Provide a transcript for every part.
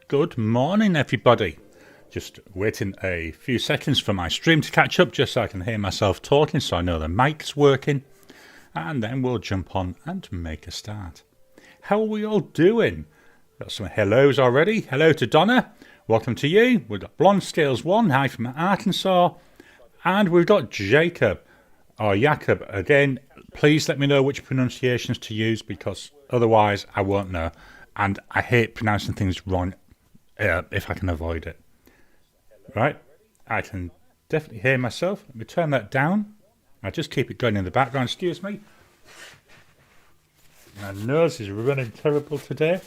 Good morning, everybody. Just waiting a few seconds for my stream to catch up just so I can hear myself talking so I know the mic's working. And then we'll jump on and make a start. How are we all doing? Got some hellos already. Hello to Donna. Welcome to you. We've got Blonde Scales 1. Hi from Arkansas. And we've got Jacob. Or Jacob. Again, please let me know which pronunciations to use because otherwise I won't know. And I hate pronouncing things wrong if I can avoid it. Right, I can definitely hear myself. Let me turn that down. I'll just keep it going in the background. Excuse me. My nose is running terrible today.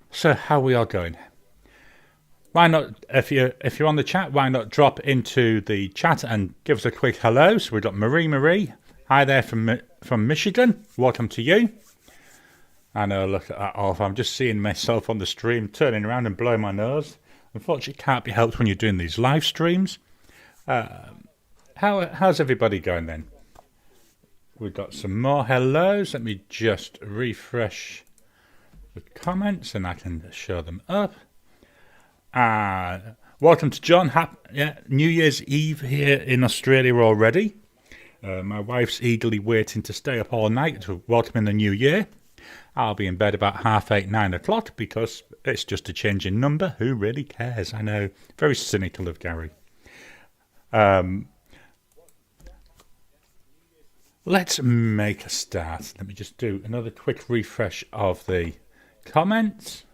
So how we are going? Why not, if you're on the chat, why not drop into the chat and give us a quick hello? So we've got Marie. Hi there from Michigan. Welcome to you. I know, look at that off. I'm just seeing myself on the stream, turning around and blowing my nose. Unfortunately, it can't be helped when you're doing these live streams. How's everybody going then? We've got some more hellos. Let me just refresh the comments and I can show them up. Welcome to John. New Year's Eve here in Australia already. My wife's eagerly waiting to stay up all night to welcome in the new year. I'll be in bed about 8:30, 9 o'clock because it's just a change in number. Who really cares? I know. Very cynical of Garry. Let's make a start. Let me just do another quick refresh of the comments.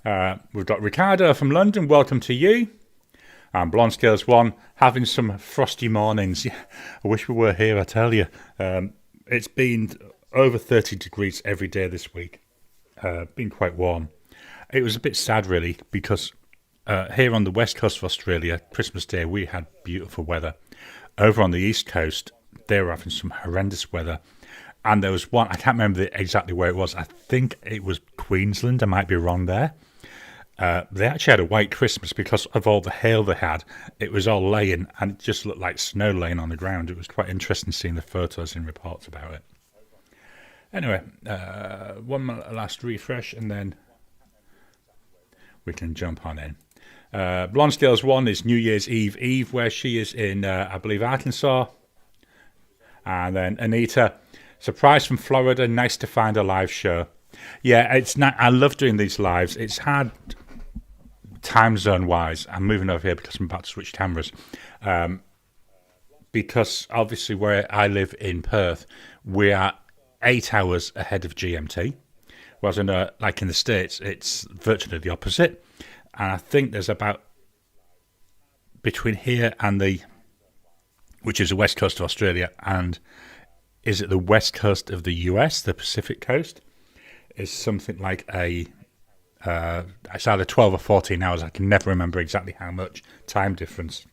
We've got Ricardo from London. Welcome to you. And Blonde Scales 1 having some frosty mornings. Yeah, I wish we were here, I tell you. It's been over 30 degrees every day this week. Been quite warm. It was a bit sad, really, because here on the west coast of Australia, Christmas Day, we had beautiful weather. Over on the east coast, they were having some horrendous weather. And there was one, I can't remember exactly where it was. I think it was Queensland. I might be wrong there. They actually had a white Christmas because of all the hail they had. It was all laying and it just looked like snow laying on the ground. It was quite interesting seeing the photos and reports about it. Anyway, one last refresh and then we can jump on in. Blonde Scales 1 is New Year's Eve where she is in, I believe, Arkansas. And then Anita, surprise from Florida, nice to find a live show. Yeah, it's not, I love doing these lives. It's hard time zone wise. I'm moving over here because I'm about to switch cameras. Because obviously where I live in Perth, we are 8 hours ahead of GMT. Whereas in the States, it's virtually the opposite. And I think there's about between here and which is the west coast of Australia, and is it the west coast of the US, the Pacific coast? Is something like it's either 12 or 14 hours. I can never remember exactly how much time difference.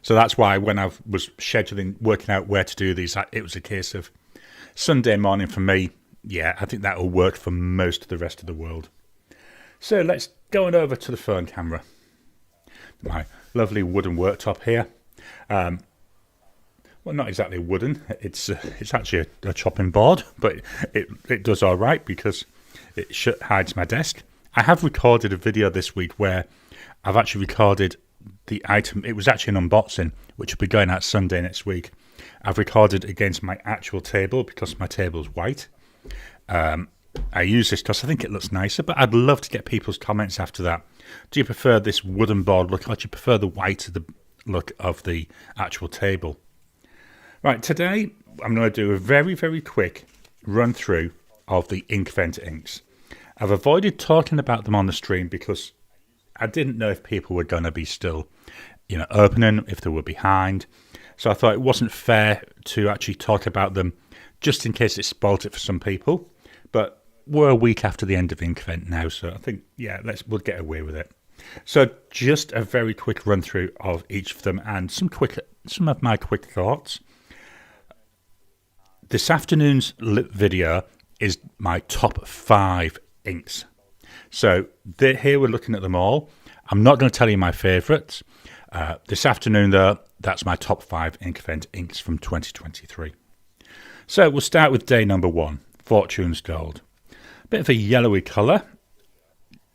So that's why when I was working out where to do these, it was a case of Sunday morning for me. Yeah, I think that will work for most of the rest of the world. So let's go on over to the phone camera. My lovely wooden worktop here. Well, not exactly wooden. It's actually a chopping board, but it does all right because it hides my desk. I have recorded a video this week where I've actually recorded the item. It was actually an unboxing, which will be going out Sunday next week. I've recorded against my actual table because my table's white. I use this because I think it looks nicer, but I'd love to get people's comments after that. Do you prefer this wooden board look, or do you prefer the white look of the actual table? Right, today I'm going to do a very, very quick run through of the Inkvent inks. I've avoided talking about them on the stream because I didn't know if people were going to be still, opening, if they were behind. So I thought it wasn't fair to actually talk about them just in case it spoiled it for some people. But we're a week after the end of Inkvent now, so I think, we'll get away with it. So just a very quick run through of each of them and some of my quick thoughts. This afternoon's video is my top 5 inks. So here we're looking at them all. I'm not going to tell you my favourites. This afternoon, though, that's my top 5 Inkvent inks from 2023. So we'll start with day number 1, Fortune's Gold. Bit of a yellowy colour.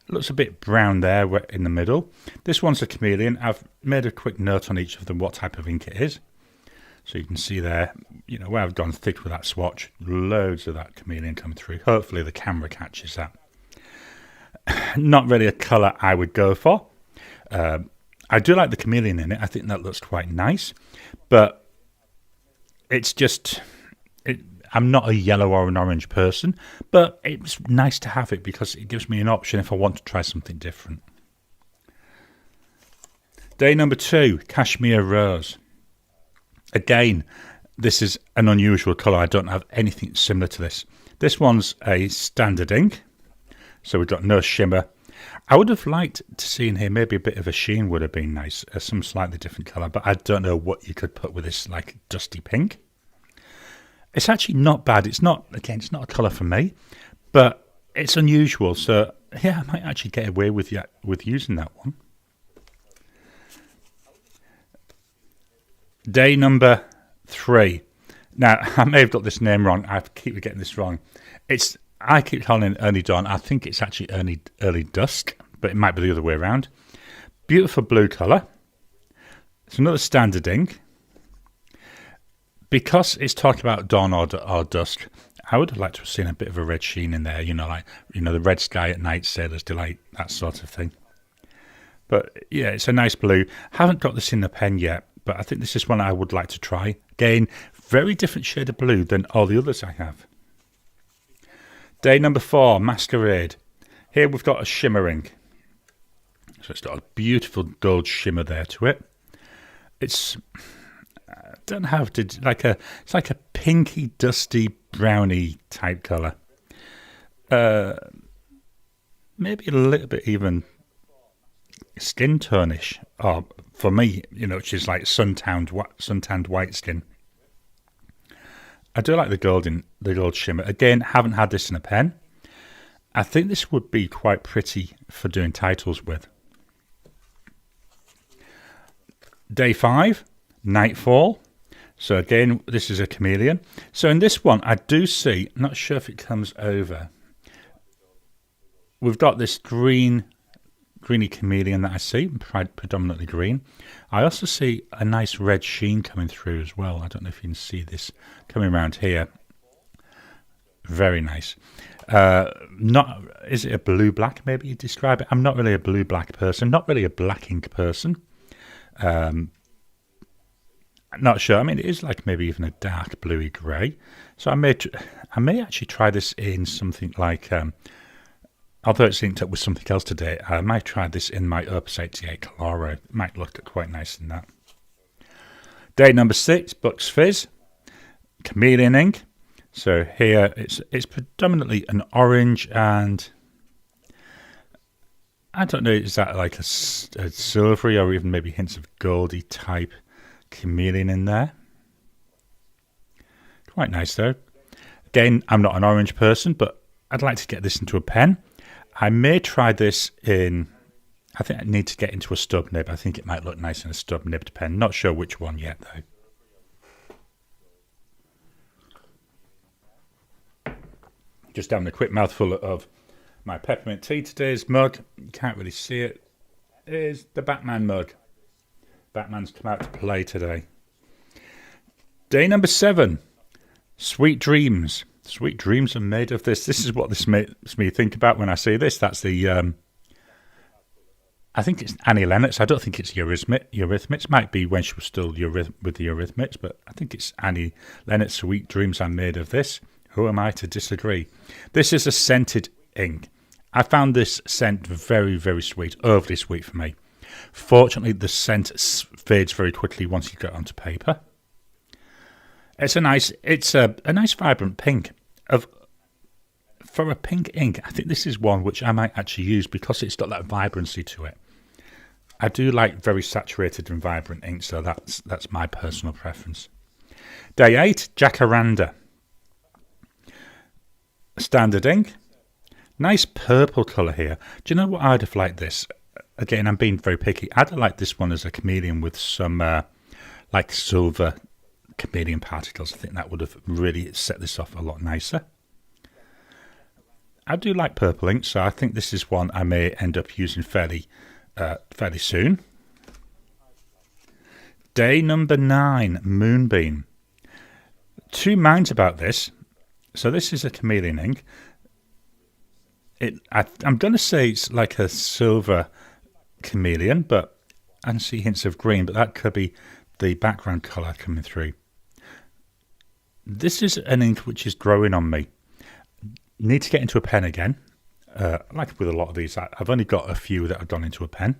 Looks a bit brown there in the middle. This one's a chameleon. I've made a quick note on each of them what type of ink it is. So you can see there, you know, where I've gone thick with that swatch, loads of that chameleon coming through. Hopefully the camera catches that. Not really a colour I would go for. I do like the chameleon in it. I think that looks quite nice. But it's just... I'm not a yellow or an orange person, but it's nice to have it because it gives me an option if I want to try something different. Day number 2, Cashmere Rose. Again, this is an unusual colour. I don't have anything similar to this. This one's a standard ink, so we've got no shimmer. I would have liked to see in here maybe a bit of a sheen would have been nice, some slightly different colour, but I don't know what you could put with this like dusty pink. It's actually not bad. It's not, again, it's not a colour for me, but it's unusual. So, yeah, I might actually get away with using that one. Day number 3. Now, I may have got this name wrong. I keep getting this wrong. I keep calling it Early Dawn. I think it's actually Early Dusk, but it might be the other way around. Beautiful blue colour. It's another standard ink. Because it's talking about dawn or dusk, I would have liked to have seen a bit of a red sheen in there, the red sky at night, sailor's delight, that sort of thing. But yeah, it's a nice blue. Haven't got this in the pen yet, but I think this is one I would like to try. Again, very different shade of blue than all the others I have. Day number 4, Masquerade. Here we've got a shimmer ink. So it's got a beautiful gold shimmer there to it. It's... don't have to it's like a pinky dusty brownie type color, maybe a little bit even skin tonish, or for me, which is like suntanned white skin. I do like the gold shimmer. Again, haven't had this in a pen. I think this would be quite pretty for doing titles with. Day 5, Nightfall. So again, this is a chameleon. So in this one, I do see, not sure if it comes over, we've got this greeny chameleon that I see, predominantly green. I also see a nice red sheen coming through as well. I don't know if you can see this coming around here. Very nice. Is it a blue-black, maybe you describe it? I'm not really a blue-black person, not really a black ink person. Not sure. I mean, it is like maybe even a dark bluey grey. So I may actually try this in something like, although it's linked up with something else today, I might try this in my Opus 88 Coloro. It might look quite nice in that. Day number 6, Bucks Fizz, chameleon ink. So here it's predominantly an orange, and I don't know, is that like a silvery or even maybe hints of goldy type chameleon in there. Quite nice though. Again, I'm not an orange person, but I'd like to get this into a pen. I may try this in, I think I need to get into a stub nib. I think it might look nice in a stub nibbed pen. Not sure which one yet though. Just having a quick mouthful of my peppermint tea. Today's mug, you can't really see it, is the Batman mug. Batman's come out to play today. Day number 7, Sweet Dreams. Sweet Dreams are made of this. This is what this makes me think about when I see this. That's the, I think it's Annie Lennox. I don't think it's Eurythmics. Might be when she was still with the Eurythmics, but I think it's Annie Lennox. Sweet Dreams are made of this. Who am I to disagree? This is a scented ink. I found this scent very, very sweet, overly sweet for me. Fortunately, the scent fades very quickly once you get onto paper. It's a nice vibrant pink. For a pink ink, I think this is one which I might actually use because it's got that vibrancy to it. I do like very saturated and vibrant ink, so that's my personal preference. Day 8, Jacaranda. Standard ink. Nice purple colour here. Do you know what I'd have liked this? Again, I'm being very picky. I'd have liked this one as a chameleon with some like silver chameleon particles. I think that would have really set this off a lot nicer. I do like purple ink, so I think this is one I may end up using fairly soon. Day number 9, Moonbeam. Two minds about this. So this is a chameleon ink. I'm going to say it's like a silver chameleon, but I can see hints of green, but that could be the background colour coming through. This is an ink which is growing on me. Need to get into a pen again. Like with a lot of these, I've only got a few that have gone into a pen.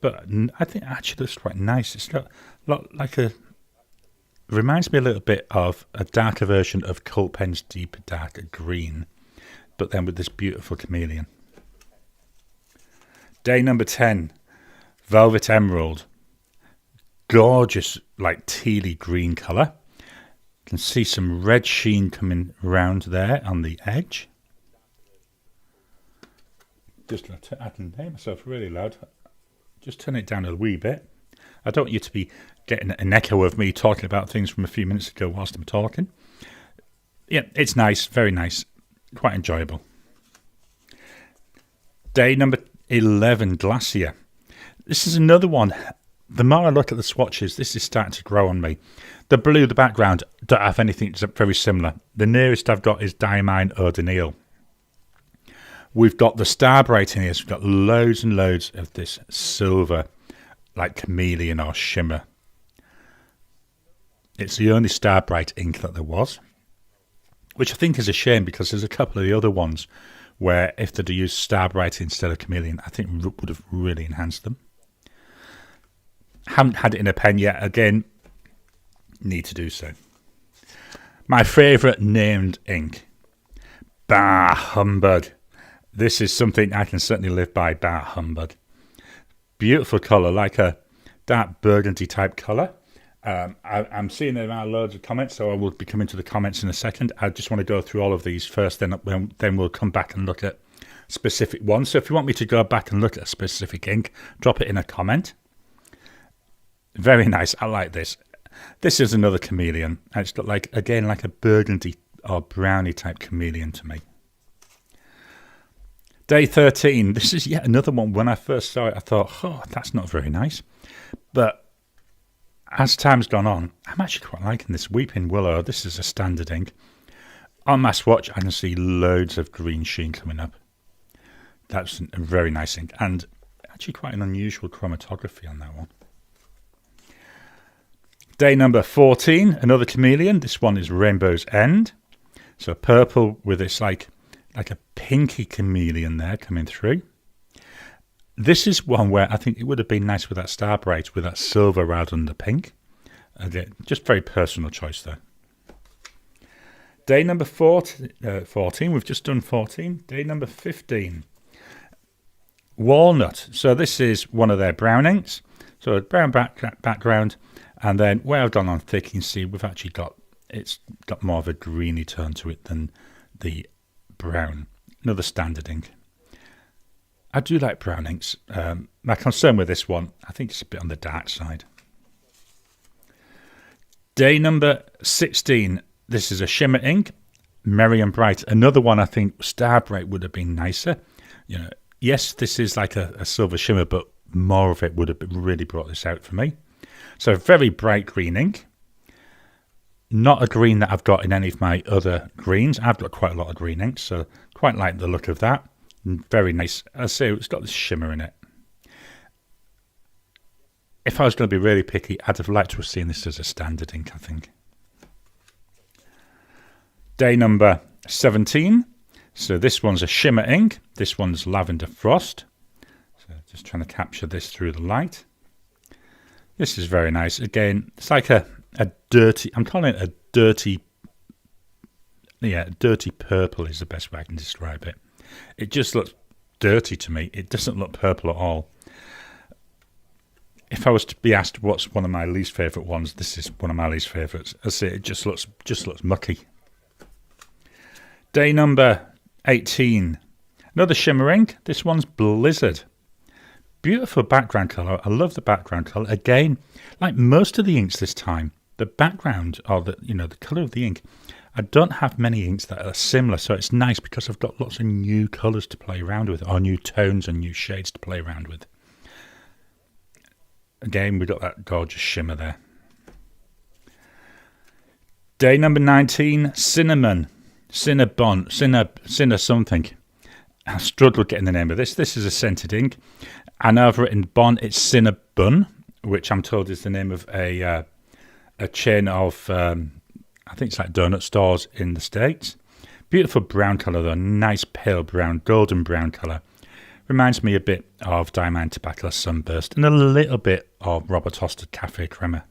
But I think it actually looks quite nice. It's got like reminds me a little bit of a darker version of Cult Pen's deeper darker green, but then with this beautiful chameleon. Day number 10, Velvet Emerald. Gorgeous, like tealy green colour. You can see some red sheen coming round there on the edge. I can hear myself really loud. Just turn it down a wee bit. I don't want you to be getting an echo of me talking about things from a few minutes ago whilst I'm talking. Yeah, it's nice, very nice, quite enjoyable. Day number 11, Glacier. This is another one. The more I look at the swatches, this is starting to grow on me. The blue, the background, don't have anything very similar. The nearest I've got is Diamine Eau de Nil. We've got the Star Bright in here, so we've got loads and loads of this silver, like chameleon or shimmer. It's the only Star Bright ink that there was, which I think is a shame because there's a couple of the other ones where if they'd used Star Bright instead of chameleon, I think would have really enhanced them. Haven't had it in a pen yet. Again, need to do so. My favourite named ink, Bah Humbug. This is something I can certainly live by, Bah Humbug. Beautiful colour, like a dark burgundy type colour. I'm seeing there are loads of comments, so I will be coming to the comments in a second. I just want to go through all of these first, then we'll come back and look at specific ones. So if you want me to go back and look at a specific ink, drop it in a comment. Very nice. I like this. This is another chameleon. It's got like a burgundy or brownie type chameleon to me. Day 13. This is yet another one. When I first saw it, I thought, oh, that's not very nice. But as time's gone on, I'm actually quite liking this Weeping Willow. This is a standard ink. On my swatch, I can see loads of green sheen coming up. That's a very nice ink. And actually quite an unusual chromatography on that one. Day number 14, another chameleon. This one is Rainbow's End. So purple with this like a pinky chameleon there coming through. This is one where I think it would have been nice with that Star Bright, with that silver rather than the pink. Just very personal choice there. Day number 14, we've just done 14. Day number 15, Walnut. So this is one of their brown inks. So a brown background. And then where I've gone on thick, you can see we've actually it's got more of a greeny tone to it than the brown. Another standard ink. I do like brown inks. My concern with this one, I think it's a bit on the dark side. Day number 16. This is a shimmer ink, Merry and Bright. Another one I think Star Bright would have been nicer. You know, yes, this is like a silver shimmer, but more of it would have really brought this out for me. So very bright green ink. Not a green that I've got in any of my other greens. I've got quite a lot of green inks, so quite like the look of that. Very nice. I say it's got this shimmer in it. If I was going to be really picky, I'd have liked to have seen this as a standard ink, I think. Day number 17. So this one's a shimmer ink. This one's Lavender Frost. So just trying to capture this through the light. This is very nice. Again, it's like a dirty, I'm calling it a dirty purple is the best way I can describe it. It just looks dirty to me. It doesn't look purple at all. If I was to be asked what's one of my least favourite ones, this is one of my least favourites. I say it just looks mucky. Day number 18. Another shimmer ink. This one's Blizzard. Beautiful background colour. I love the background colour. Again, like most of the inks this time, the background or the colour of the ink, I don't have many inks that are similar, so it's nice because I've got lots of new colours to play around with, or new tones and new shades to play around with. Again, we've got that gorgeous shimmer there. Day number 19, Cinnamon. Cinna something. I struggled getting the name of this. This is a scented ink. And over in Bonn, it's Cinnabon, which I'm told is the name of a chain of, I think it's like donut stores in the States. Beautiful brown colour though, nice pale brown, golden brown colour. Reminds me a bit of Diamond Tobacco Sunburst and a little bit of Robert Oster Cafe Crema.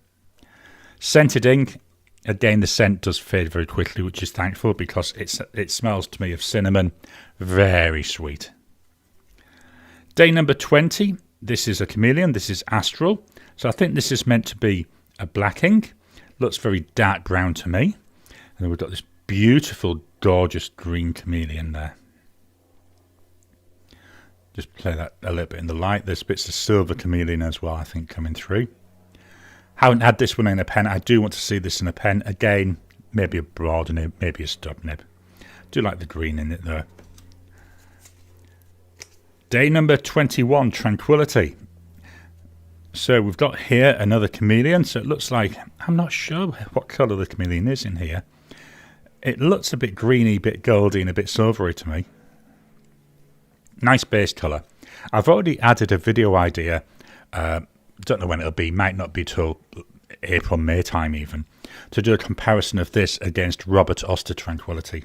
Scented ink. Again, the scent does fade very quickly, which is thankful because it smells to me of cinnamon. Very sweet. Day number 20. This is a chameleon. This is Astral. So I think this is meant to be a black ink. Looks very dark brown to me. And then we've got this beautiful, gorgeous green chameleon there. Just play that a little bit in the light. There's bits of silver chameleon as well, I think, coming through. Haven't had this one in a pen. I do want to see this in a pen. Again, maybe a broad nib, maybe a stub nib. Do like the green in it though. Day number 21, Tranquility. So we've got here another chameleon. So it looks like, I'm not sure what colour the chameleon is in here. It looks a bit greeny, a bit goldy and a bit silvery to me. Nice base colour. I've already added a video idea. Don't know when it'll be, might not be till April, May time even, to do a comparison of this against Robert Oster Tranquility.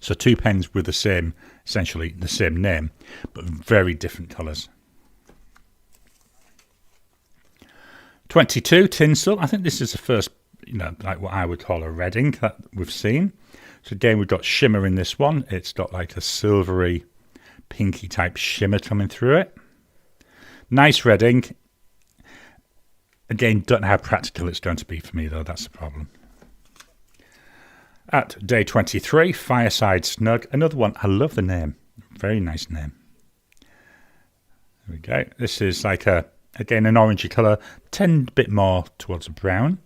So two pens with the same, essentially the same name, but very different colours. 22, Tinsel. I think this is the first, like what I would call a red ink that we've seen. So again, we've got shimmer in this one. It's got like a silvery, pinky type shimmer coming through it. Nice red ink. Again, don't know how practical it's going to be for me, though. That's the problem. At day 23, Fireside Snug. Another one. I love the name. Very nice name. There we go. This is like again, an orangey colour. Tend a bit more towards a brown.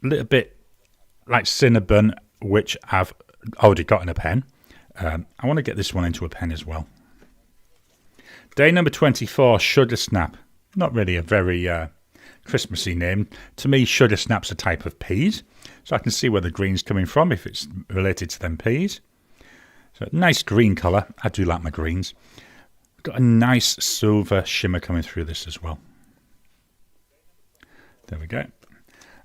A little bit like Cinnabon, which I've already got in a pen. I want to get this one into a pen as well. Day number 24, Sugar Snap. Not really a very Christmassy name. To me, Sugar Snap's a type of peas. So I can see where the green's coming from if it's related to them peas. So nice green colour. I do like my greens. Got a nice silver shimmer coming through this as well. There we go.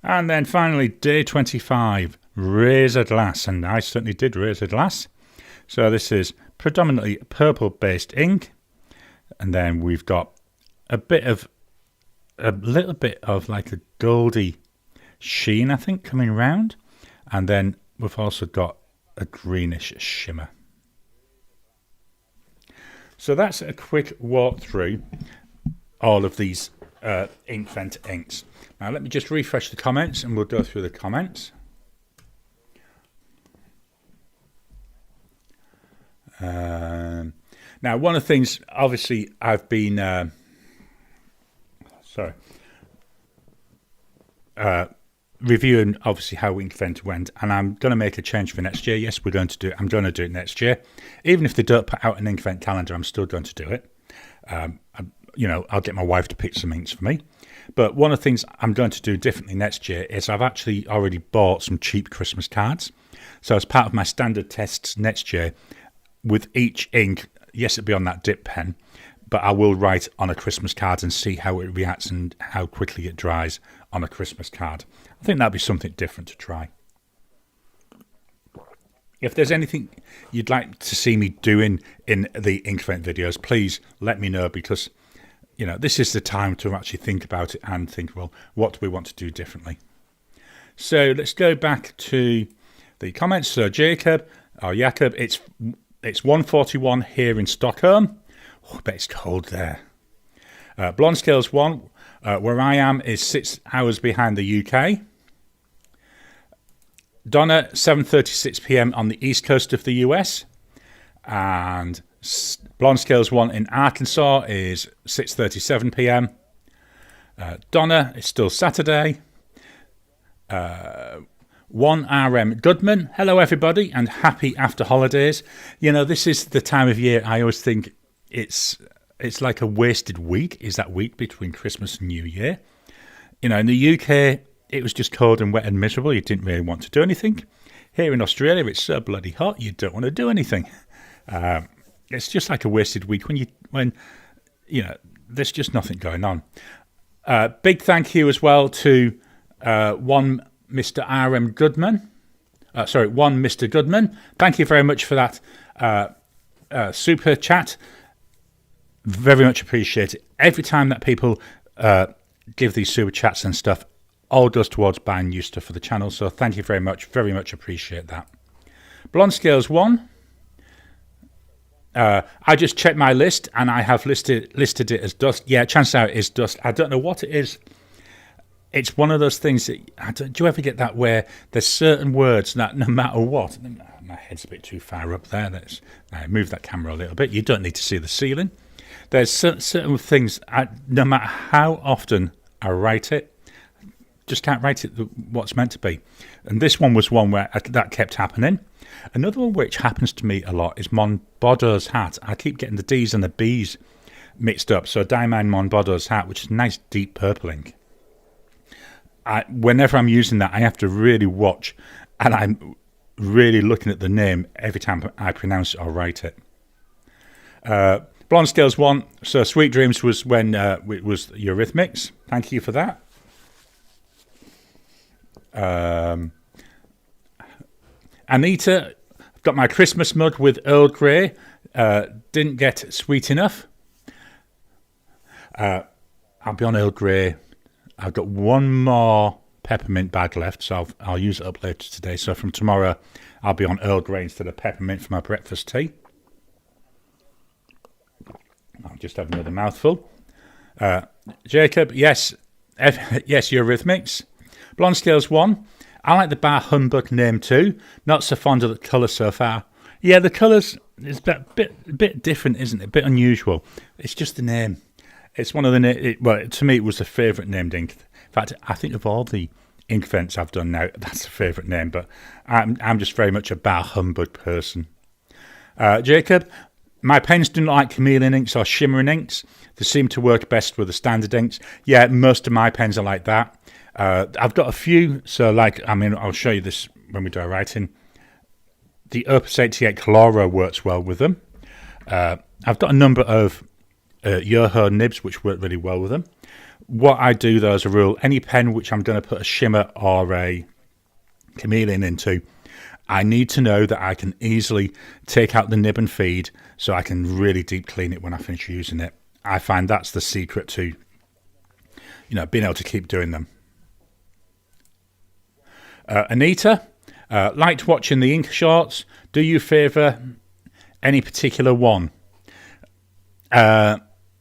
And then finally, day 25, Razor Glass. And I certainly did Razor Glass. So this is predominantly purple-based ink. And then we've got a little bit of like a goldy sheen, I think, coming round. And then we've also got a greenish shimmer. So that's a quick walk through all of these Inkvent inks. Now let me just refresh the comments and we'll go through the comments. Now one of the things, obviously, I've been reviewing obviously how Inkvent went, and I'm going to make a change for next year. Yes, I'm going to do it next year. Even if they don't put out an Inkvent calendar, I'm still going to do it. I'll get my wife to pick some inks for me. But one of the things I'm going to do differently next year is I've actually already bought some cheap Christmas cards. So as part of my standard tests next year, with each ink, yes, it'll be on that dip pen, but I will write on a Christmas card and see how it reacts and how quickly it dries on a Christmas card. I think that'd be something different to try. If there's anything you'd like to see me doing in the Inkvent videos, please let me know, because this is the time to actually think about it and think, well, what do we want to do differently? So let's go back to the comments. So Jacob, it's 1:41 here in Stockholm. Oh, I bet it's cold there. Blonde Scales 1, where I am, is 6 hours behind the UK. Donna, 7:36 p.m. on the east coast of the US. And Blonde Scales 1 in Arkansas is 6:37 p.m. Donna, it's still Saturday. 1RM Goodman, hello everybody, and happy after holidays. You know, this is the time of year I always think it's like a wasted week, is that week between Christmas and New Year. You know, in the UK, it was just cold and wet and miserable. You didn't really want to do anything. Here in Australia, it's so bloody hot, you don't want to do anything. It's just like a wasted week when there's just nothing going on. Big thank you as well to one Mr. R.M. Goodman. One Mr. Goodman. Thank you very much for that super chat. Very much appreciate it. Every time that people give these super chats and stuff, all goes towards buying new stuff for the channel. So thank you very much appreciate that. Blonde Scales 1. I just checked my list and I have listed it as dust. Yeah, chances are it is dust. I don't know what it is. It's one of those things that, do you ever get that where there's certain words that no matter what, my head's a bit too far up there. Move that camera a little bit. You don't need to see the ceiling. There's certain things, no matter how often I write it, just can't write it what's meant to be. And this one was one where that kept happening. Another one which happens to me a lot is Monboddo's hat. I keep getting the D's and the B's mixed up. So Diamond Monboddo's hat, which is nice deep purpling. Whenever I'm using that, I have to really watch, and I'm really looking at the name every time I pronounce it or write it. Blonde Scales 1. So Sweet Dreams was when it was Eurythmics. Thank you for that. Anita, I've got my Christmas mug with Earl Grey. Didn't get sweet enough. I'll be on Earl Grey. I've got one more peppermint bag left, so I'll use it up later today. So from tomorrow, I'll be on Earl Grey instead of peppermint for my breakfast tea. I'll just have another mouthful. Jacob, yes, Eurythmics. Blonde Scales 1. I like the Bar Humbug name too. Not so fond of the colour so far. Yeah, the colours is a bit different, isn't it? A bit unusual. It's just the name. It's one of the well, to me, it was a favourite named ink. In fact, I think of all the ink vents I've done now, that's a favourite name. But I'm just very much a Bar Humbug person. Jacob, my pens do not like chameleon inks or shimmering inks. They seem to work best with the standard inks. Yeah, most of my pens are like that. I've got a few, so I'll show you this when we do our writing. The Opus 88 Coloro works well with them. I've got a number of Yoho nibs which work really well with them. What I do though as a rule, any pen which I'm going to put a shimmer or a chameleon into, I need to know that I can easily take out the nib and feed so I can really deep clean it when I finish using it. I find that's the secret to being able to keep doing them. Anita, liked watching the ink shorts. Do you favour any particular one?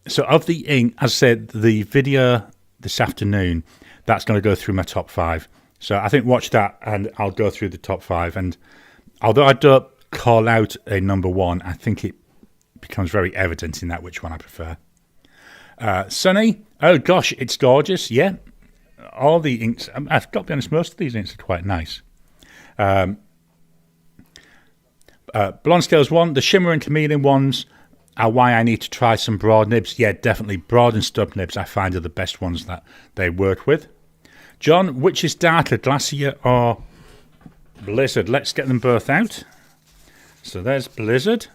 So of the ink, as I said, the video this afternoon, that's going to go through my top 5. So I think watch that and I'll go through the top 5. And although I don't call out a number 1, I think it becomes very evident in that which one I prefer. Sunny, oh gosh, it's gorgeous. Yeah. All the inks, I've got to be honest, most of these inks are quite nice. Blonde Scales 1, the shimmer and chameleon ones are why I need to try some broad nibs. Yeah, definitely. Broad and stub nibs I find are the best ones that they work with. John, which is darker, Glacier or Blizzard? Let's get them both out. So there's Blizzard.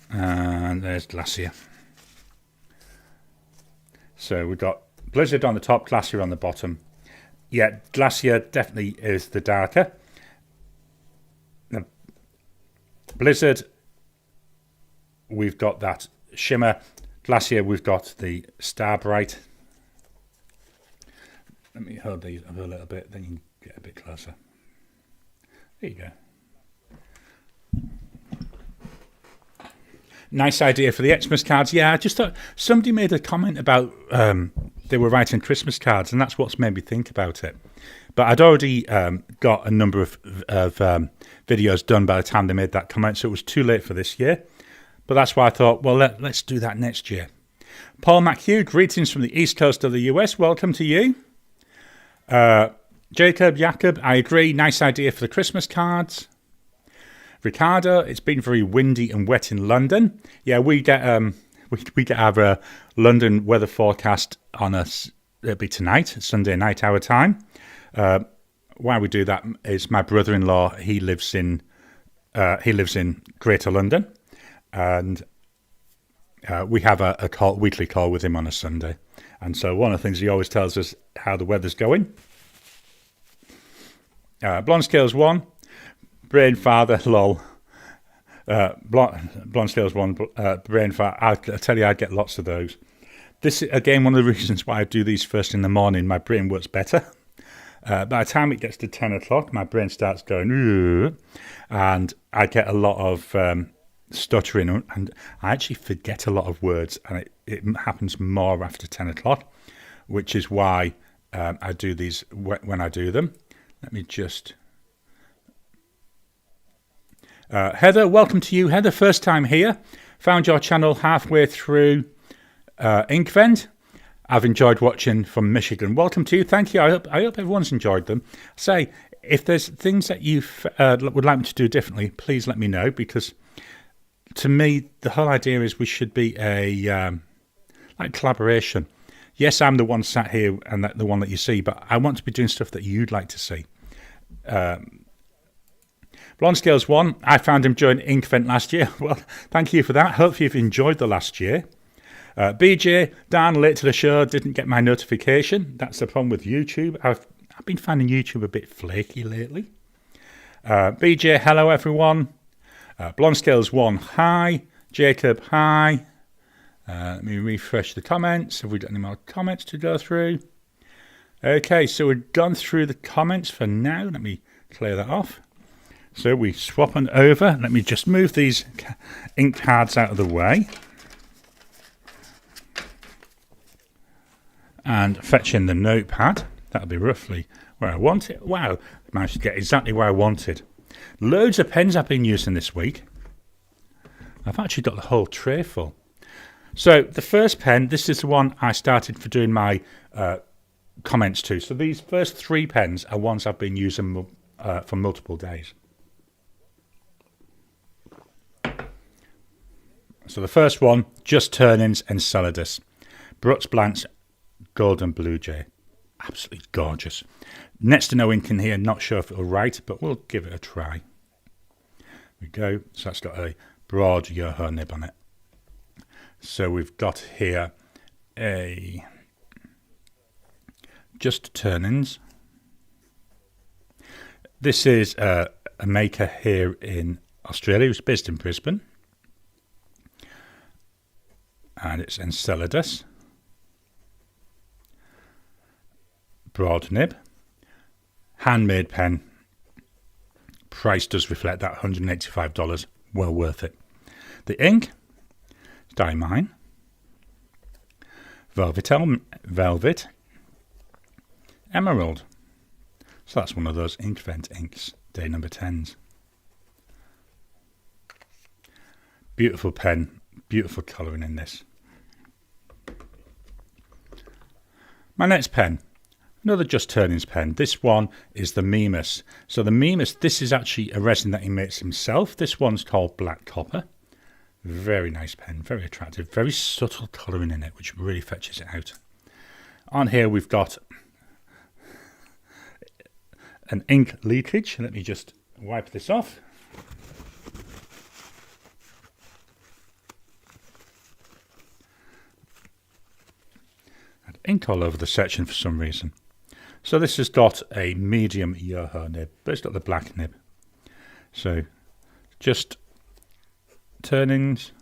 And there's Glacier. So we've got Blizzard on the top, Glacier on the bottom. Yeah, Glacier definitely is the darker. Now, Blizzard, we've got that shimmer. Glacier, we've got the Star Bright. Let me hold these up a little bit, then you can get a bit closer. There you go. Nice idea for the Xmas cards. Yeah, I just thought somebody made a comment about they were writing Christmas cards, and that's what's made me think about it. But I'd already got a number of videos done by the time they made that comment, so it was too late for this year. But that's why I thought, well, let's do that next year. Paul McHugh, greetings from the east coast of the US. Welcome to you. Jacob, I agree. Nice idea for the Christmas cards. Ricardo, it's been very windy and wet in London. Yeah, we get our London weather forecast on us. It'll be tonight, Sunday night, our time. Why we do that is my brother-in-law. He lives in Greater London, and we have a weekly call with him on a Sunday. And so one of the things he always tells us how the weather's going. Blonde Scales 1, Brain Father, lol. Blonde Scales 1, Brain Father. I tell you, I get lots of those. This is, again, one of the reasons why I do these first in the morning. My brain works better. By the time it gets to 10 o'clock, my brain starts going, ugh, and I get a lot of stuttering, and I actually forget a lot of words, and it happens more after 10 o'clock, which is why I do these when I do them. Let me just... Heather, welcome to you. Heather, first time here. Found your channel halfway through Inkvent. I've enjoyed watching from Michigan. Welcome to you. Thank you. I hope everyone's enjoyed them. Say, if there's things that you would like me to do differently, please let me know, because to me, the whole idea is we should be a like collaboration. Yes, I'm the one sat here and the one that you see, but I want to be doing stuff that you'd like to see. Blonde Scales 1, I found him during Inkvent last year. Well, thank you for that. Hopefully you've enjoyed the last year. BJ, Dan, late to the show, didn't get my notification. That's the problem with YouTube. I've been finding YouTube a bit flaky lately. BJ, hello everyone. Blonde Scales 1, hi. Jacob, hi. Let me refresh the comments. Have we got any more comments to go through? Okay, so we've gone through the comments for now. Let me clear that off. So we swap on over. Let me just move these ink cards out of the way. And fetch in the notepad. That'll be roughly where I want it. Wow, I managed to get exactly where I wanted. Loads of pens I've been using this week. I've actually got the whole tray full. So the first pen, this is the one I started for doing my comments to. So these first 3 pens are ones I've been using for multiple days. So the first one, Just Turnings Enceladus. Brooks Blanche Golden Blue Jay. Absolutely gorgeous. Next to no ink in here, not sure if it'll write, but we'll give it a try. There we go. So that's got a broad Yoho nib on it. So we've got here a Just Turnings. This is a maker here in Australia who's based in Brisbane. And it's Enceladus. Broad nib. Handmade pen. Price does reflect that, $185. Well worth it. The ink. Diamine. Velvet. Emerald. So that's one of those Inkvent inks. Day number 10s. Beautiful pen. Beautiful colouring in this. My next pen. Another Just Turnings pen. This one is the Mimas. So the Mimas, this is actually a resin that he makes himself. This one's called Black Copper. Very nice pen, very attractive, very subtle colouring in it, which really fetches it out. On here we've got an ink leakage. Let me just wipe this off. Had ink all over the section for some reason. So this has got a medium Yoho nib, but it's got the black nib. So just turnings.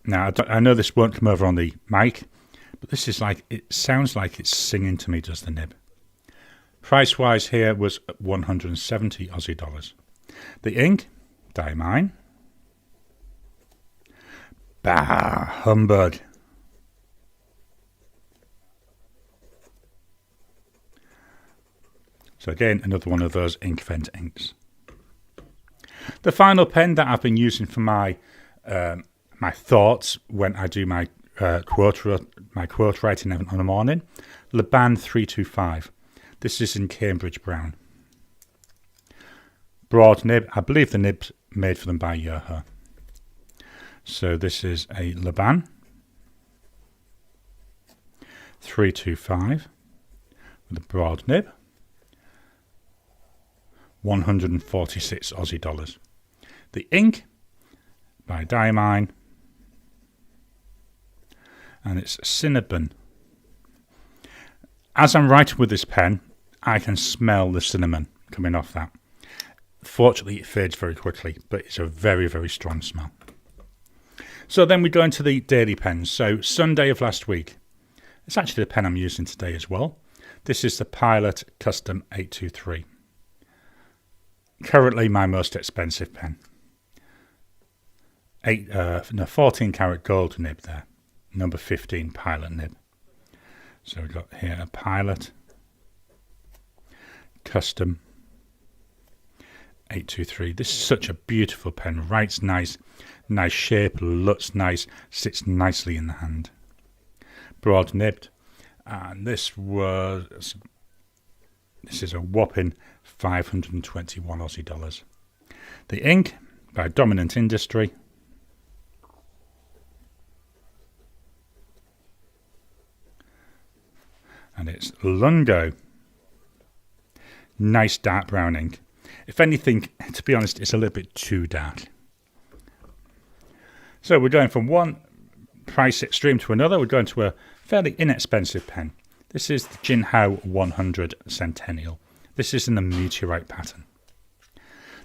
Now I know this won't come over on the mic, but this is like, it sounds like it's singing to me, does the nib. Price wise here was 170 Aussie dollars. The ink, Diamine. Bah, humbug. So again, another one of those Inkvent inks. The final pen that I've been using for my my thoughts when I do my my quote writing on the morning. Laban 325. This is in Cambridge Brown. Broad nib. I believe the nib's made for them by Yoho. So this is a Laban 325 with a broad nib. 146 Aussie dollars. The ink by Diamine, and it's cinnamon. As I'm writing with this pen, I can smell the cinnamon coming off that. Fortunately, it fades very quickly, but it's a very, very strong smell. So then we go into the daily pens. So Sunday of last week. It's actually the pen I'm using today as well. This is the Pilot Custom 823. Currently my most expensive pen. 14 karat gold nib there. Number 15 Pilot nib. So we've got here a Pilot Custom 823. This is such a beautiful pen. Writes nice, nice shape, looks nice, sits nicely in the hand. Broad nibbed, and this is a whopping 521 Aussie dollars. The ink by Dominant Industry. And it's Lungo. Nice dark brown ink. If anything, to be honest, it's a little bit too dark. So we're going from one price extreme to another. We're going to a fairly inexpensive pen. This is the Jinhao 100 Centennial. This is in the meteorite pattern.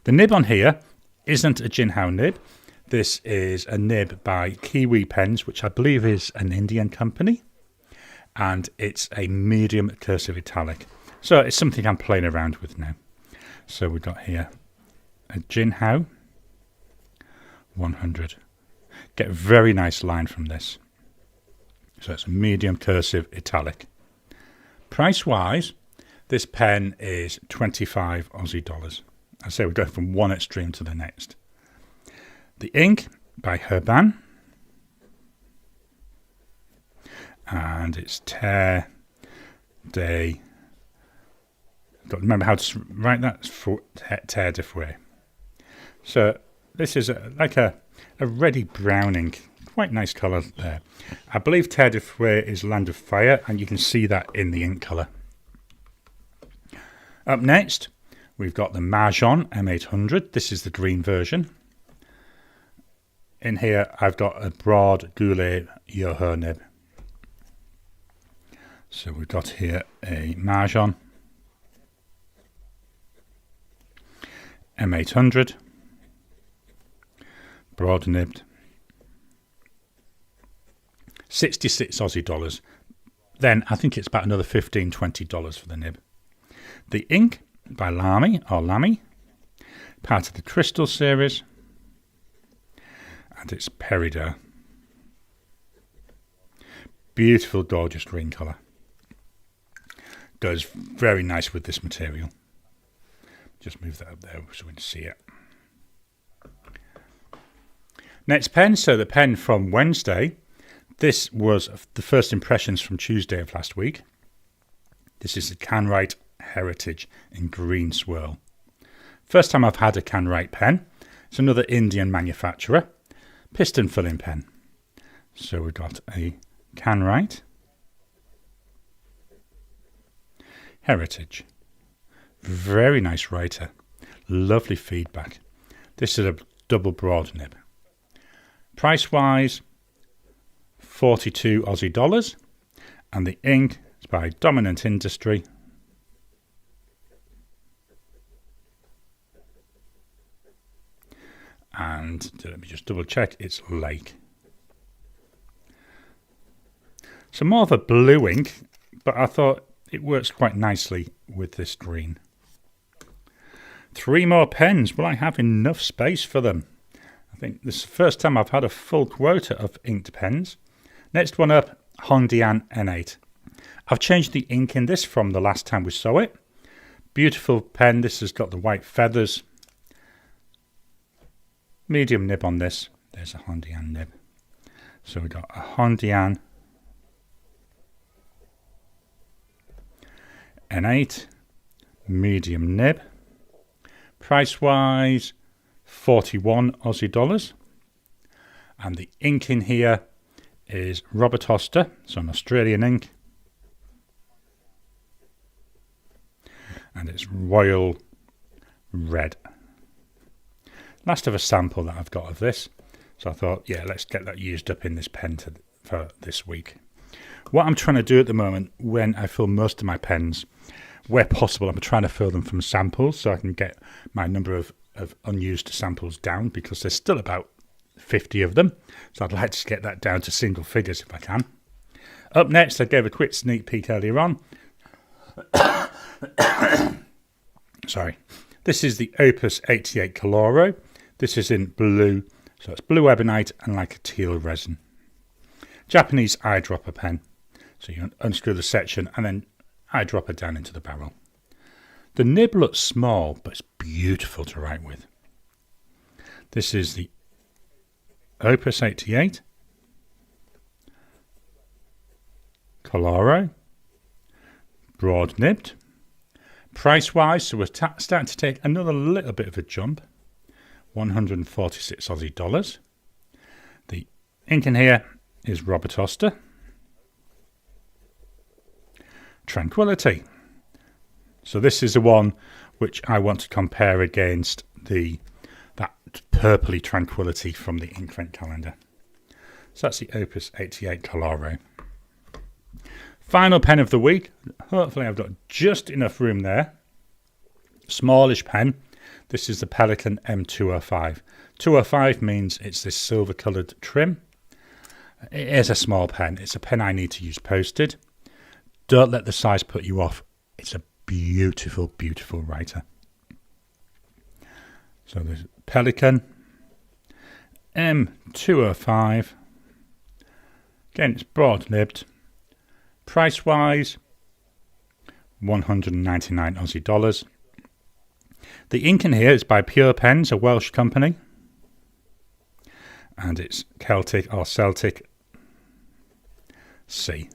The nib on here isn't a Jinhao nib. This is a nib by Kiwi Pens, which I believe is an Indian company. And it's a medium cursive italic. So it's something I'm playing around with now. So we've got here a Jinhao 100. Get a very nice line from this. So it's a medium cursive italic. Price wise, this pen is 25 Aussie dollars. I say we're going from one extreme to the next. The ink by Herban. And it's Terre de... Don't remember how to write that. Terre de Fouet. So this is like a reddy browning. Quite nice colour there. I believe Terre de Fouet is Land of Fire, and you can see that in the ink colour. Up next, we've got the Majon M800. This is the green version. In here, I've got a broad Goulet Yoho nib. So we've got here a Majon M800, broad nibbed, 66 Aussie dollars. Then I think it's about another $15-20 for the nib. The ink by Lamy, part of the Crystal series, and it's Peridot. Beautiful, gorgeous green colour. Goes very nice with this material. Just move that up there so we can see it. Next pen, so the pen from Wednesday. This was the first impressions from Tuesday of last week. This is the Canwright Heritage in green swirl. First time I've had a Canwright pen. It's another Indian manufacturer. Piston filling pen. So we've got a Canwright Heritage. Very nice writer. Lovely feedback. This is a double broad nib. Price wise, 42 Aussie dollars. And the ink is by Dominant Industry. And let me just double check, it's Lake. So more of a blue ink, but I thought it works quite nicely with this green. 3 more pens. Will I have enough space for them? I think this is the first time I've had a full quota of inked pens. Next one up, Hondian N8. I've changed the ink in this from the last time we saw it. Beautiful pen. This has got the white feathers. Medium nib on this. There's a Hondian nib. So we've got a Hondian N8, medium nib. Price-wise, 41 Aussie dollars. And the ink in here is Robert Oster, so an Australian ink. And it's Royal Red. Last of a sample that I've got of this. So I thought, yeah, let's get that used up in this pen for this week. What I'm trying to do at the moment, when I fill most of my pens, where possible, I'm trying to fill them from samples so I can get my number of unused samples down, because there's still about 50 of them. So I'd like to get that down to single figures if I can. Up next, I gave a quick sneak peek earlier on. Sorry. This is the Opus 88 Coloro. This is in blue, so it's blue ebonite and like a teal resin. Japanese eyedropper pen. So you unscrew the section and then eyedropper down into the barrel. The nib looks small, but it's beautiful to write with. This is the Opus 88 Coloro, broad nibbed. Price-wise, so we're starting to take another little bit of a jump. 146 Aussie dollars. The ink in here is Robert Oster. Tranquility. So this is the one which I want to compare against that purpley Tranquility from the Inkvent calendar. So that's the Opus 88 Coloro. Final pen of the week. Hopefully I've got just enough room there. Smallish pen. This is the Pelikan M205. 205 means it's this silver coloured trim. It is a small pen. It's a pen I need to use posted. Don't let the size put you off. It's a beautiful, beautiful writer. So there's Pelikan M205. Again, it's broad nibbed. Price wise, 199 Aussie dollars. The ink in here is by Pure Pens, a Welsh company. And it's Celtic or Celtic C.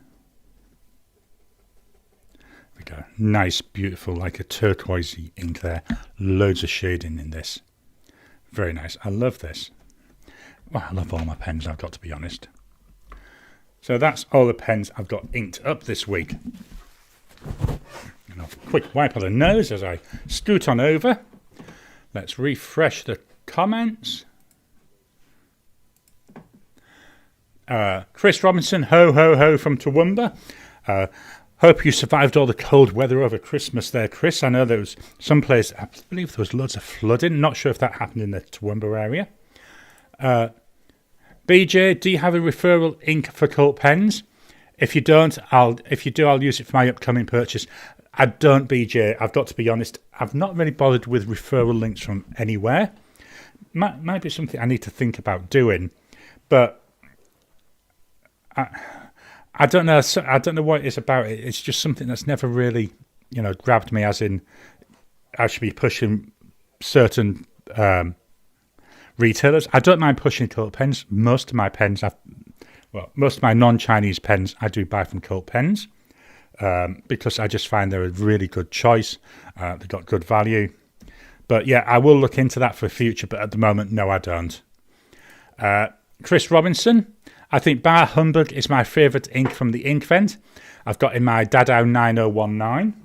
We go. Nice, beautiful, like a turquoisey ink there. Loads of shading in this. Very nice. I love this. Well, I love all my pens, I've got to be honest. So that's all the pens I've got inked up this week. And I'll quick wipe on the nose as I scoot on over. Let's refresh the comments. Chris Robinson, ho, ho, ho from Toowoomba. Hope you survived all the cold weather over Christmas there, Chris. I know there was some place, I believe there was loads of flooding. Not sure if that happened in the Toowoomba area. BJ, do you have a referral ink for Cult Pens? If you don't, I'll use it for my upcoming purchase. I don't, BJ. I've got to be honest. I've not really bothered with referral links from anywhere. Might be something I need to think about doing, but I don't know. I don't know what it is about it. It's just something that's never really, grabbed me. As in, I should be pushing certain retailers. I don't mind pushing Cult Pens. Most of my pens, most of my non-Chinese pens, I do buy from Cult Pens because I just find they're a really good choice. They've got good value. But yeah, I will look into that for the future. But at the moment, no, I don't. Chris Robinson, I think Bar Humbug is my favourite ink from the Inkvent. I've got in my Dadao 9019.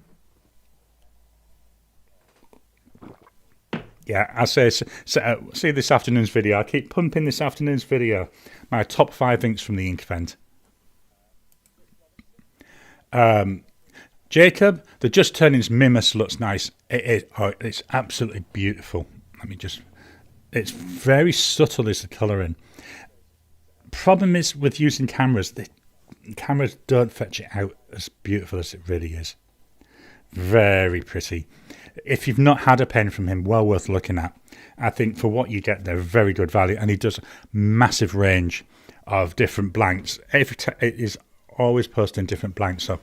Yeah, I say, see this afternoon's video. I keep pumping this afternoon's video. My top 5 inks from the Inkvent. Jacob, the Just Turnings Mimus looks nice. It's absolutely beautiful. It's very subtle is the colouring. Problem is with using cameras, the cameras don't fetch it out as beautiful as it really is. Very pretty. If you've not had a pen from him, well worth looking at. I think for what you get, they're very good value, and he does a massive range of different blanks. It is always posting different blanks up,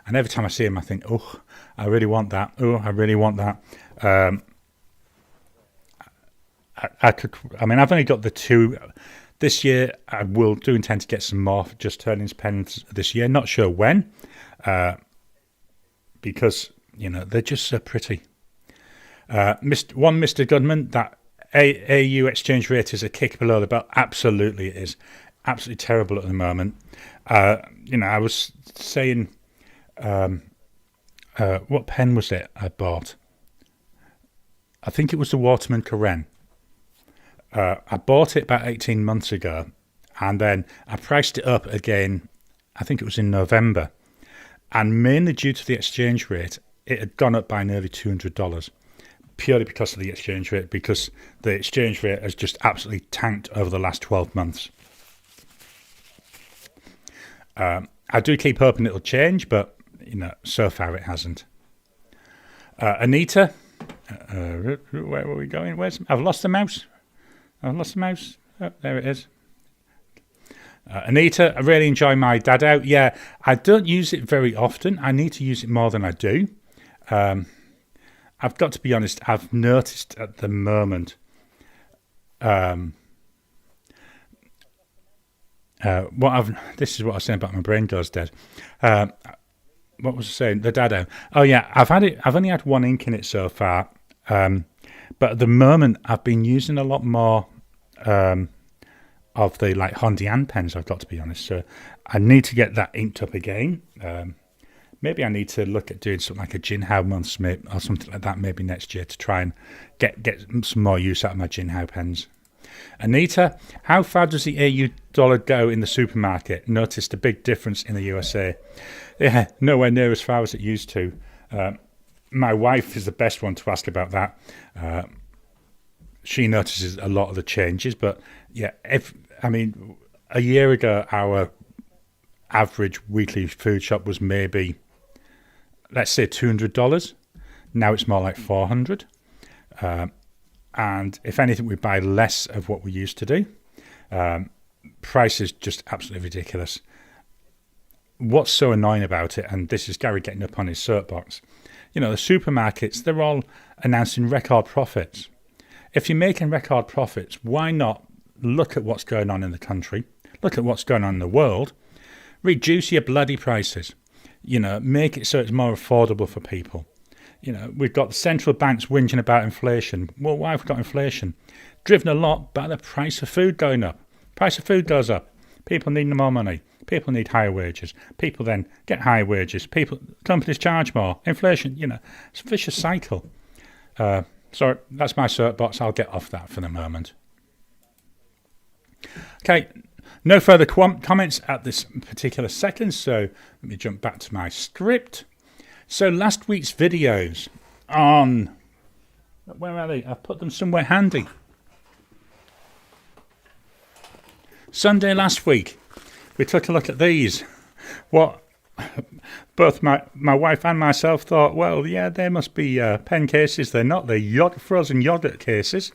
and every time I see him, I think, oh, I really want that. Oh, I really want that. I've only got the 2 this year. I do intend to get some more Just Turnings pens this year. Not sure when, because They're just so pretty. Mr. Goodman, that AU exchange rate is a kick below the belt. Absolutely, it is. Absolutely terrible at the moment. I was saying, what pen was it I bought? I think it was the Waterman Karen. I bought it about 18 months ago, and then I priced it up again, I think it was in November. And mainly due to the exchange rate, it had gone up by nearly $200, purely because of the exchange rate, because the exchange rate has just absolutely tanked over the last 12 months. I do keep hoping it'll change, but, so far it hasn't. Anita, where were we going? I've lost the mouse. Oh, there it is. Anita, I really enjoy my dad out. Yeah, I don't use it very often. I need to use it more than I do. I've got to be honest, I've noticed at the moment this is what I was saying about my brain goes dead. What was I saying? The dad out. Oh yeah, I've only had one ink in it so far. But at the moment I've been using a lot more of the Hondian pens, I've got to be honest. So I need to get that inked up again. Maybe I need to look at doing something like a Jinhao month or something like that maybe next year to try and get some more use out of my Jinhao pens. Anita, how far does the AU dollar go in the supermarket? Noticed a big difference in the USA. Yeah, nowhere near as far as it used to. My wife is the best one to ask about that. She notices a lot of the changes, but yeah, a year ago our average weekly food shop was maybe, let's say, $200. Now it's more like $400. And if anything, we buy less of what we used to do. Price is just absolutely ridiculous. What's so annoying about it, and this is Garry getting up on his soapbox, the supermarkets, they're all announcing record profits. If you're making record profits, why not look at what's going on in the country, look at what's going on in the world, reduce your bloody prices, make it so it's more affordable for people. We've got the central banks whinging about inflation. Well, why have we got inflation? Driven a lot by the price of food going up. Price of food goes up. People need more money. People need higher wages. People then get higher wages. Companies charge more. Inflation, it's a vicious cycle. Sorry, that's my soapbox. I'll get off that for the moment. Okay, no further comments at this particular second, so let me jump back to my script. So last week's videos on, where are they? I've put them somewhere handy. Sunday last week, we took a look at these. What both my wife and myself thought, well, yeah, they must be pen cases. They're not. They're frozen yogurt cases.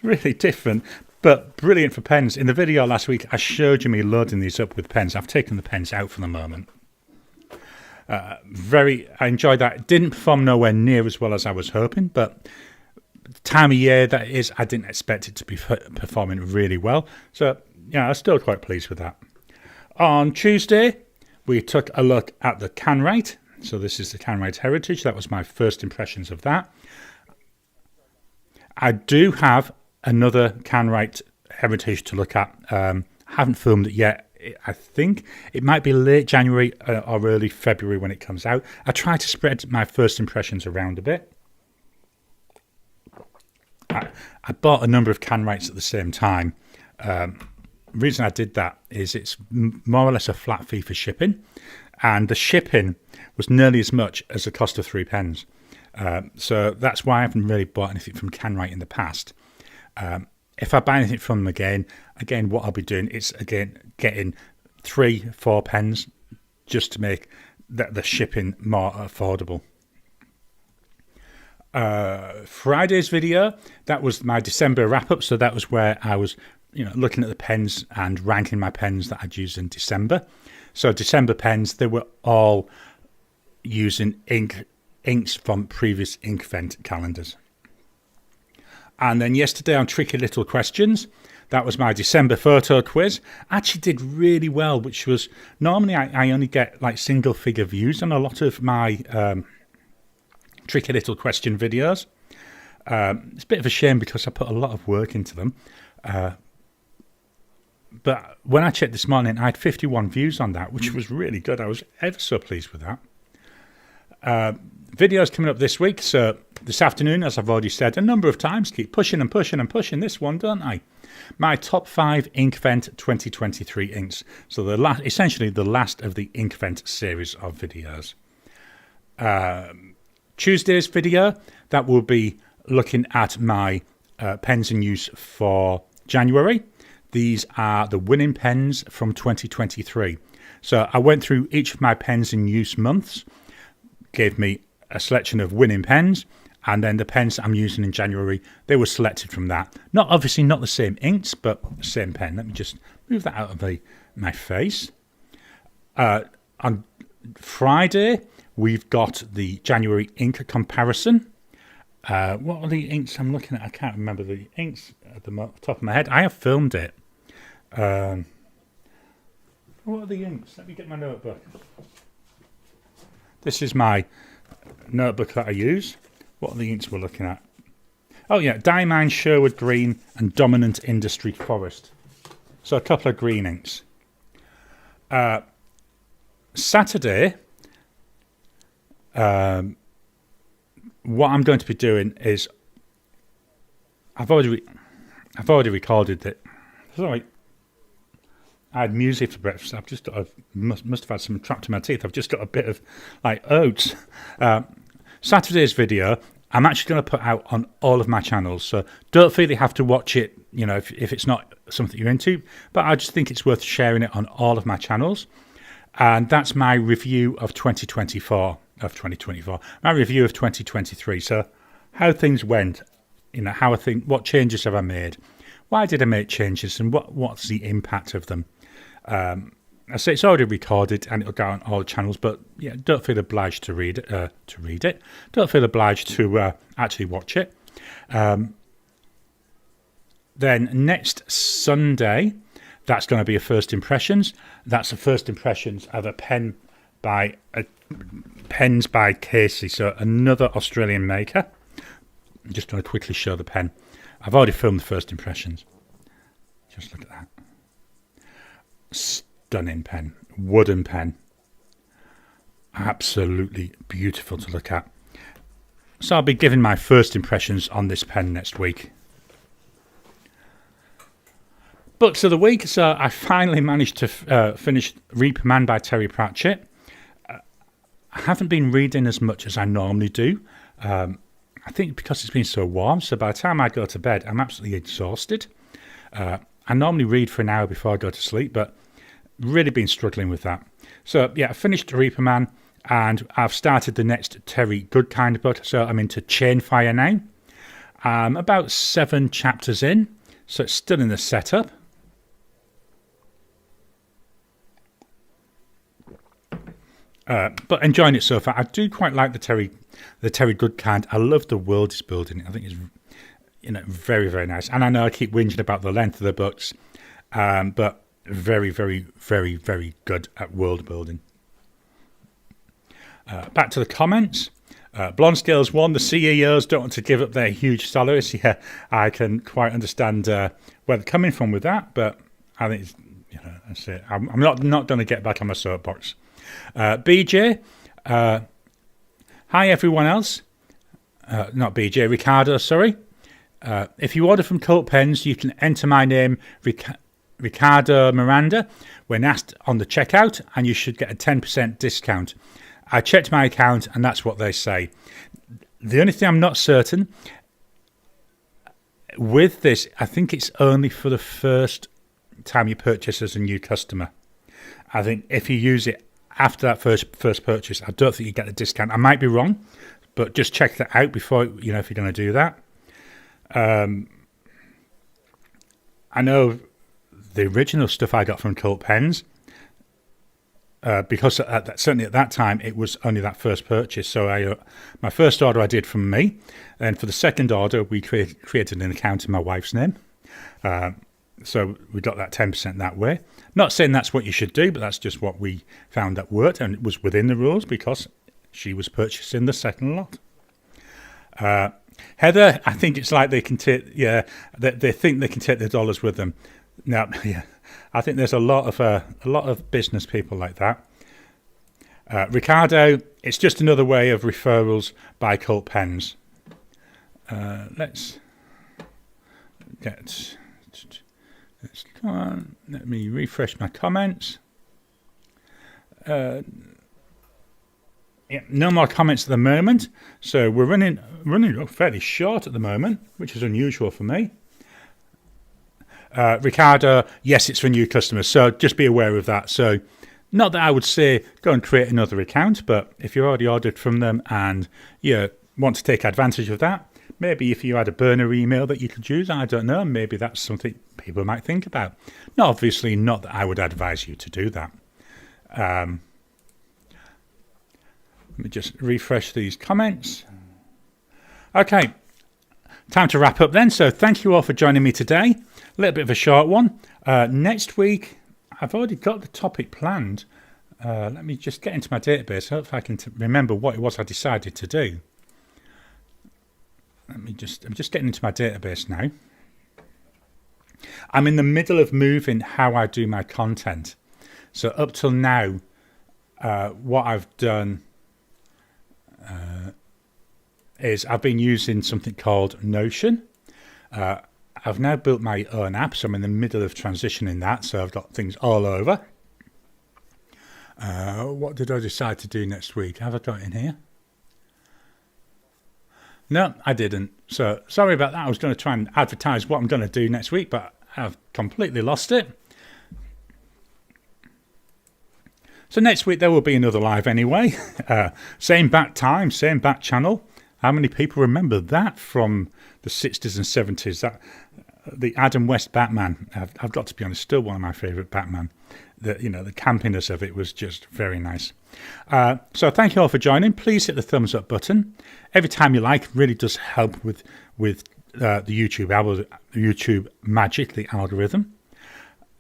Really different, but brilliant for pens. In the video last week, I showed you me loading these up with pens. I've taken the pens out for the moment. I enjoyed that. It didn't perform nowhere near as well as I was hoping, but the time of year that is, I didn't expect it to be performing really well. So, yeah, I'm still quite pleased with that. On Tuesday, we took a look at the Canwright. So this is the Canwright Heritage. That was my first impressions of that. I do have another Canwright Heritage to look at. Haven't filmed it yet. I think it might be late January or early February when it comes out. I try to spread my first impressions around a bit. I bought a number of Canwrights at the same time. The reason I did that is it's more or less a flat fee for shipping, and the shipping was nearly as much as the cost of 3 pens. So that's why I haven't really bought anything from Canwright in the past. If I buy anything from them again, what I'll be doing is, again, getting 3-4 pens just to make the shipping more affordable. Friday's video, that was my December wrap-up, so that was where I was looking at the pens and ranking my pens that I'd used in December. So December pens, they were all using inks from previous Inkvent calendars. And then yesterday on Tricky Little Questions, That was my December photo quiz. Actually did really well, which was, normally I only get like single figure views on a lot of my tricky little question videos. It's a bit of a shame because I put a lot of work into them. But when I checked this morning, I had 51 views on that, which was really good. I was ever so pleased with that. Videos coming up this week. So this afternoon, as I've already said a number of times, keep pushing and pushing and pushing this one, don't I? My top 5 Inkvent 2023 inks. So essentially the last of the Inkvent series of videos. Tuesday's video, that will be looking at my pens in use for January. These are the winning pens from 2023. So I went through each of my pens in use months, gave me a selection of winning pens, and then the pens I'm using in January, they were selected from that. Obviously not the same inks, but the same pen. Let me just move that out of my face. On Friday, we've got the January ink comparison. What are the inks I'm looking at? I can't remember the inks at the top of my head. I have filmed it. What are the inks? Let me get my notebook. This is my notebook that I use. What are the inks we're looking at? Oh yeah, Diamine Sherwood Green and Dominant Industry Forest. So a couple of green inks. Saturday, what I'm going to be doing is I've already recorded it. Sorry, I had music for breakfast. Must have had some trapped in my teeth. I've just got a bit of like oats. Saturday's video, I'm actually going to put out on all of my channels. So don't feel you have to watch it, if it's not something you're into. But I just think it's worth sharing it on all of my channels. And that's my review of 2024. My review of 2023. So how things went, what changes have I made? Why did I make changes, and what's the impact of them? I say it's already recorded and it'll go on all channels, but yeah, don't feel obliged to read it. Don't feel obliged to actually watch it. Then next Sunday, that's going to be a first impressions. That's a first impressions of a pen by Pens by Casey, so another Australian maker. I'm just going to quickly show the pen. I've already filmed the first impressions. Just look at that. Stunning pen. Wooden pen. Absolutely beautiful to look at. So I'll be giving my first impressions on this pen next week. Books of the week. So I finally managed to finish Reaper Man by Terry Pratchett. I haven't been reading as much as I normally do. I think because it's been so warm, so by the time I go to bed, I'm absolutely exhausted. I normally read for an hour before I go to sleep, but really been struggling with that. So yeah, I finished Reaper Man, and I've started the next Terry Goodkind book, so I'm into Chainfire now. I'm about 7 chapters in, so it's still in the setup. But enjoying it so far. I do quite like the Terry Goodkind. I love the world he's building. I think it's very, very nice. And I know I keep whinging about the length of the books, but very, very, very, very good at world building. Back to the comments. Blonde Scales 1, the CEOs don't want to give up their huge salaries. Yeah, I can quite understand where they're coming from with that, but I think that's it. I'm not going to get back on my soapbox. BJ, hi everyone else. Not BJ, Ricardo, sorry. If you order from Cult Pens, you can enter my name, Ricardo Miranda, when asked on the checkout, and you should get a 10% discount. I checked my account, and that's what they say. The only thing I'm not certain with this, I think it's only for the first time you purchase as a new customer. I think if you use it after that first purchase, I don't think you get a discount. I might be wrong, but just check that out before, if you're going to do that. I know the original stuff I got from Cult Pens, because certainly at that time it was only that first purchase. So my first order I did from me, and for the second order we created an account in my wife's name. So we got that 10% that way. Not saying that's what you should do, but that's just what we found that worked, and it was within the rules because she was purchasing the second lot. Heather, I think it's like they can take, they think they can take their dollars with them. No, yeah, I think there's a lot of business people like that. Ricardo, it's just another way of referrals by cult pens. Let's come on. Let me refresh my comments. Yeah, no more comments at the moment, so we're running fairly short at the moment, which is unusual for me. Ricardo, yes, it's for new customers, so just be aware of that. So, not that I would say go and create another account, but if you already ordered from them and you want to take advantage of that, maybe if you had a burner email that you could use, I don't know, maybe that's something people might think about. No, obviously not that I would advise you to do that. Let me just refresh these comments. Okay, time to wrap up then. So thank you all for joining me today. A little bit of a short one. Next week, I've already got the topic planned. Let me just get into my database. I hope I can remember what it was I decided to do. I'm just getting into my database now. I'm in the middle of moving how I do my content. So up till now, what I've done is I've been using something called Notion. I've now built my own app, so I'm in the middle of transitioning that, so I've got things all over. What did I decide to do next week? Have I got it in here? No, I didn't. So sorry about that. I was going to try and advertise what I'm going to do next week, but I've completely lost it. So next week there will be another live anyway. Same bat time, same bat channel. How many people remember that from the 60s and 70s? That the Adam West Batman. I've got to be honest, still one of my favourite Batman. The campiness of it was just very nice. So thank you all for joining. Please hit the thumbs up button. Every time you like really does help with the YouTube magic, the algorithm.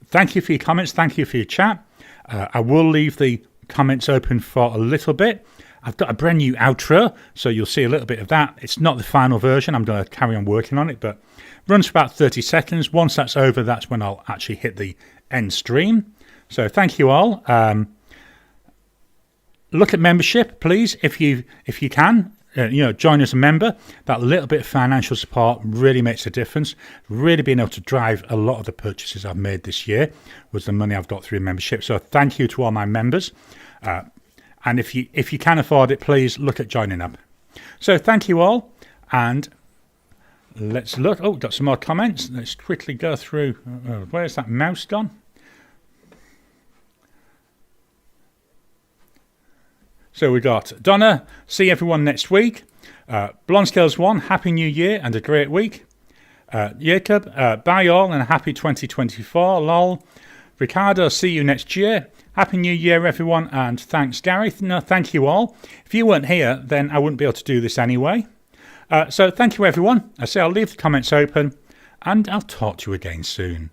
Thank you for your comments. Thank you for your chat. I will leave the comments open for a little bit. I've got a brand new outro, so you'll see a little bit of that. It's not the final version. I'm going to carry on working on it, but runs for about 30 seconds. Once that's over, that's when I'll actually hit the end stream. So thank you all. Look at membership, please, if you can. Join as a member. That little bit of financial support really makes a difference. Really being able to drive a lot of the purchases I've made this year was the money I've got through membership. So thank you to all my members. And if you can afford it, please look at joining up. So thank you all, and let's look. Oh, got some more comments. Let's quickly go through. Where's that mouse gone? So we got Donna. See everyone next week. Blonde Scales 1. Happy New Year and a great week. Jacob. Bye all and a happy 2024. Lol. Ricardo. See you next year. Happy New Year, everyone, and thanks, Garry. No, thank you all. If you weren't here, then I wouldn't be able to do this anyway. So thank you, everyone. I say I'll leave the comments open, and I'll talk to you again soon.